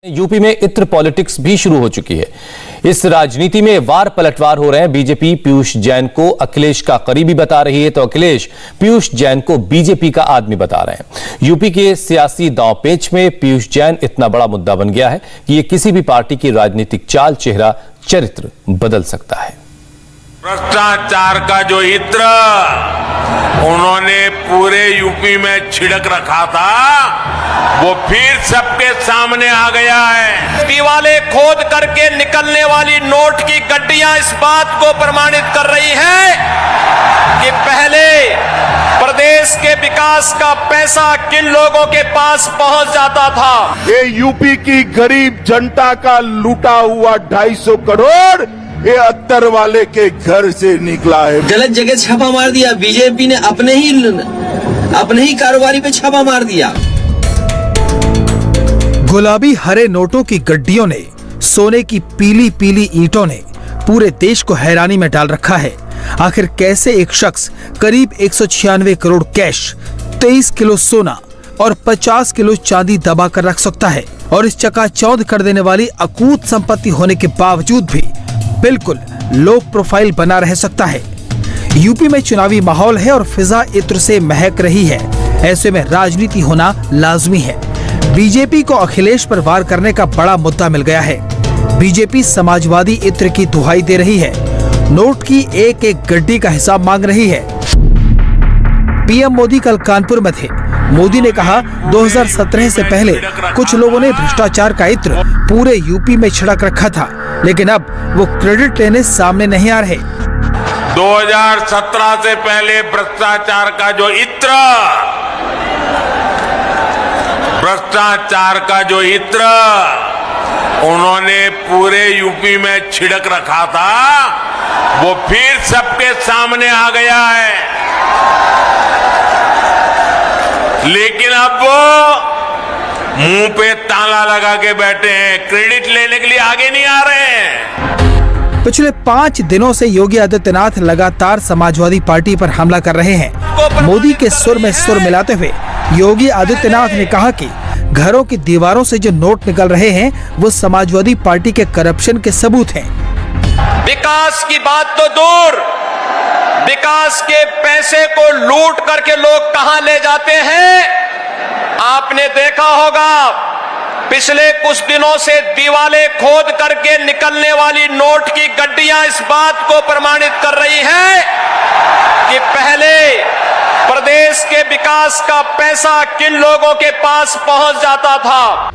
UP में इत्र politics भी शुरू हो चुकी है। इस राजनीति में वार पलटवार हो रहे हैं। बीजेपी पीयूष जैन को अखिलेश का करीबी बता रही है तो अखिलेश पीयूष जैन को बीजेपी का आदमी बता रहे हैं। यूपी के सियासी दांवपेच में पीयूष जैन इतना बड़ा मुद्दा बन गया है कि यह किसी भी पार्टी की राजनीतिक चाल, चेहरा, चरित्र बदल सकता है। भ्रष्टाचार का जो इत्र उन्होंने पूरे यूपी में छिड़क रखा था वो फिर सबके सामने आ गया है। दीवाले खोद करके निकलने वाली नोट की गड्डियां इस बात को प्रमाणित कर रही हैं कि पहले प्रदेश के विकास का पैसा किन लोगों के पास पहुंच जाता था। ये यूपी की गरीब जनता का लूटा हुआ 250 करोड़ ये अत्तर वाले के घर से निकला है। गलत जगह छापा मार दिया। बीजेपी ने अपने ही कारोबारी पे छापा मार दिया। गुलाबी हरे नोटों की गड्डियों ने, सोने की पीली पीली ईंटों ने पूरे देश को हैरानी में डाल रखा है। आखिर कैसे एक शख्स करीब 196 करोड़ कैश, 23 किलो सोना और 50 किलो चांदी दबा कर रख सकता है और इस चकाचौंध कर देने वाली अकूत संपत्ति होने के बावजूद भी बिल्कुल लो प्रोफाइल बना रह सकता है। यूपी में चुनावी माहौल है और फिजा इत्र से महक रही है। ऐसे में राजनीति होना लाजमी है। बीजेपी को अखिलेश पर वार करने का बड़ा मुद्दा मिल गया है। बीजेपी समाजवादी इत्र की दुहाई दे रही है, नोट की एक एक गड्डी का हिसाब मांग रही है। पीएम मोदी कल कानपुर में थे। मोदी ने कहा 2017 से पहले कुछ लोगों ने भ्रष्टाचार का इत्र पूरे यूपी में छिड़क रखा था, लेकिन अब वो क्रेडिट लेने सामने नहीं आ रहे। 2017 से पहले भ्रष्टाचार का जो इत्र उन्होंने पूरे यूपी में छिड़क रखा था वो फिर सबके सामने आ गया है। लेकिन अब वो मुंह पे ताला लगा के बैठे हैं, क्रेडिट लेने के लिए आगे नहीं आ रहे हैं। पिछले 5 दिनों से योगी आदित्यनाथ लगातार समाजवादी पार्टी पर हमला कर रहे हैं। मोदी के सुर में सुर मिलाते हुए योगी आदित्यनाथ ने कहा कि घरों की दीवारों से जो नोट निकल रहे हैं वो समाजवादी पार्टी के करप्शन के सबूत हैं। विकास की बात तो दूर, विकास के पैसे को लूट करके लोग कहां ले जाते हैं आपने देखा होगा। पिछले कुछ दिनों से दीवाले खोद करके निकलने वाली नोट की गड्डियां इस बात को प्रमाणित कर रही हैं कि पहले प्रदेश के विकास का पैसा किन लोगों के पास पहुंच जाता था।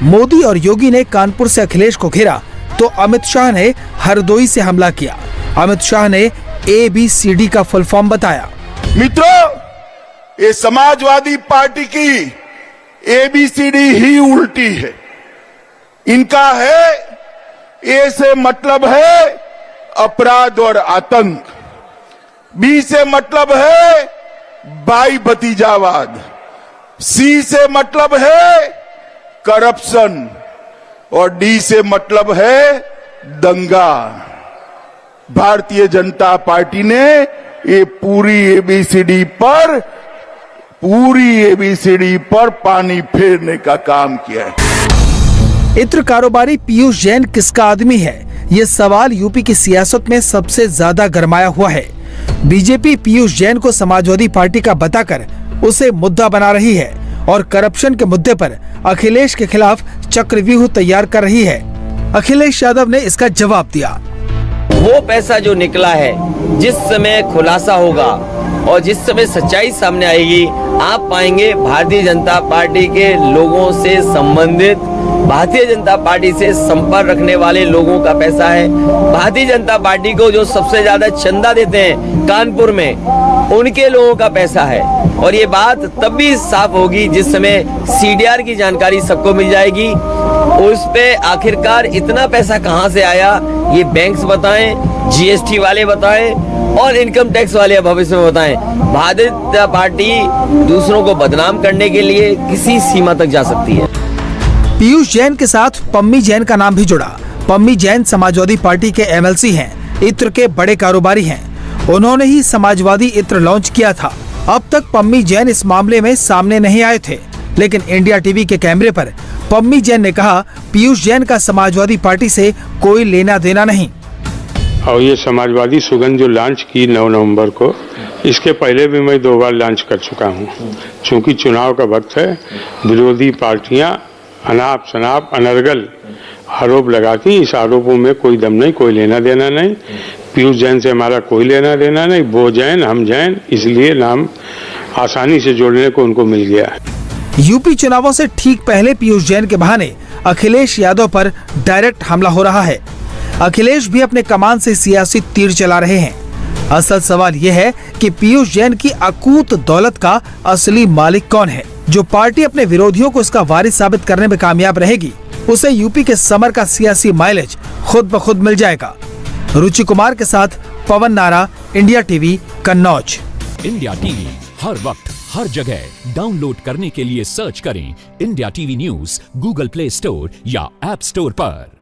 मोदी और योगी ने कानपुर से अखिलेश को घेरा तो अमित शाह ने हरदोई से हमला किया। अमित शाह ने ABCD का फुल फॉर्म बताया। मित्रों, ये समाजवादी पार्टी की ABCD ही उल्टी है। इनका है A से मतलब है अपराध और आतंक, B से मतलब है भाई भतीजावाद, C से मतलब है करप्शन और D से मतलब है दंगा। भारतीय जनता पार्टी ने ये पूरी ABCD पर पानी फेरने का काम किया है। इत्र कारोबारी पीयूष जैन किसका आदमी है, ये सवाल यूपी की सियासत में सबसे ज्यादा गरमाया हुआ है। बीजेपी पीयूष जैन को समाजवादी पार्टी का बताकर उसे मुद्दा बना रही है और करप्शन के मुद्दे पर अखिलेश के खिलाफ चक्रव्यूह तैयार कर रही है। अखिलेश यादव ने इसका जवाब दिया। वो पैसा जो निकला है, जिस समय खुलासा होगा और जिस समय सच्चाई सामने आएगी, आप पाएंगे भारतीय जनता पार्टी के लोगों से संबंधित, भारतीय जनता पार्टी से संपर्क रखने वाले लोगों का पैसा है। भारतीय जनता पार्टी को जो सबसे ज्यादा चंदा देते हैं कानपुर में, उनके लोगों का पैसा है। और ये बात तब भी साफ होगी जिस समय CDR की जानकारी सबको मिल जाएगी। उस पे आखिरकार इतना पैसा कहां से आया, ये बैंक्स बताएं, GST वाले बताएं और इनकम टैक्स वाले भविष्य में बताएं। भारतीय जनता पार्टी दूसरों को बदनाम करने के लिए किसी सीमा तक जा सकती है। पीयूष जैन के साथ पम्मी जैन का नाम भी जुड़ा। पम्मी जैन समाजवादी पार्टी के MLC हैं, इत्र के बड़े कारोबारी हैं। उन्होंने ही समाजवादी इत्र लॉन्च किया था। अब तक पम्मी जैन इस मामले में सामने नहीं आए थे। लेकिन इंडिया टीवी के कैमरे पर पम्मी जैन ने कहा पीयूष जैन का समाजवादी पार्टी से कोई लेना देना नहीं। और ये समाजवादी सुगंध जो लॉन्च की 9 नवंबर को, इसके पहले भी मैं 2 बार लॉन्च कर चुका हूँ। चूंकि चुनाव का वक्त है, विरोधी पार्टियां अनाप शनाप अनर्गल आरोप लगाती। इस आरोपों में कोई दम नहीं, कोई लेना देना नहीं। पीयूष जैन से हमारा कोई लेना देना नहीं। वो जैन हम जैन, इसलिए नाम आसानी से जोड़ने को उनको मिल गया है। यूपी चुनावों से ठीक पहले पीयूष जैन के बहाने अखिलेश यादव पर डायरेक्ट हमला हो रहा है। अखिलेश भी अपने कमान से सियासी तीर चला रहे हैं। असल सवाल यह है कि पीयूष जैन की अकूत दौलत का असली मालिक कौन है। जो पार्टी अपने विरोधियों को इसका वारिस साबित करने में कामयाब रहेगी, उसे यूपी के समर का सियासी माइलेज खुद ब खुद मिल जाएगा। रुचि कुमार के साथ Pawan Nara, India TV, Kannauj. India TV हर वक्त हर जगह डाउनलोड करने के लिए सर्च करें India TV news Google Play Store या ऐप स्टोर पर।